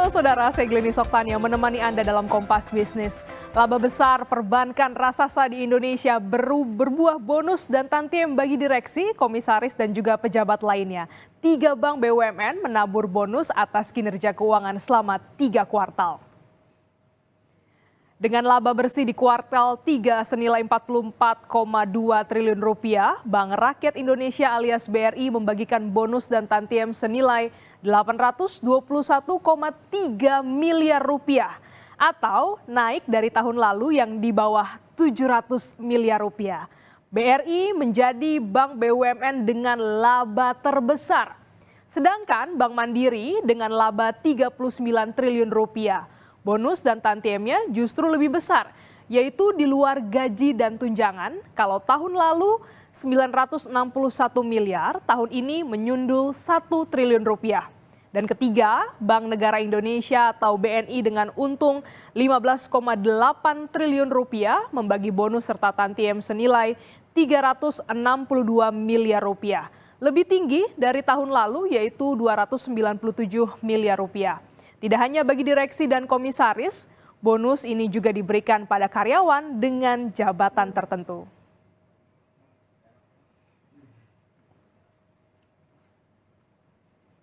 Halo saudara, saya Glenny Soktania menemani Anda dalam Kompas Bisnis. Laba besar perbankan raksasa di Indonesia berbuah bonus dan tantiem bagi direksi, komisaris dan juga pejabat lainnya. 3 bank BUMN menabur bonus atas kinerja keuangan selama 3 kuartal. Dengan laba bersih di kuartal 3 senilai 44,2 triliun rupiah, Bank Rakyat Indonesia alias BRI membagikan bonus dan tantiem senilai 821,3 miliar rupiah atau naik dari tahun lalu yang di bawah 700 miliar rupiah. BRI menjadi bank BUMN dengan laba terbesar. Sedangkan Bank Mandiri dengan laba 39 triliun rupiah. Bonus dan tantiemnya justru lebih besar, yaitu di luar gaji dan tunjangan. Kalau tahun lalu 961 miliar, tahun ini menyundul 1 triliun rupiah. Dan ketiga, Bank Negara Indonesia atau BNI dengan untung 15,8 triliun rupiah membagi bonus serta tantiem senilai 362 miliar rupiah. Lebih tinggi dari tahun lalu yaitu 297 miliar rupiah. Tidak hanya bagi direksi dan komisaris, bonus ini juga diberikan pada karyawan dengan jabatan tertentu.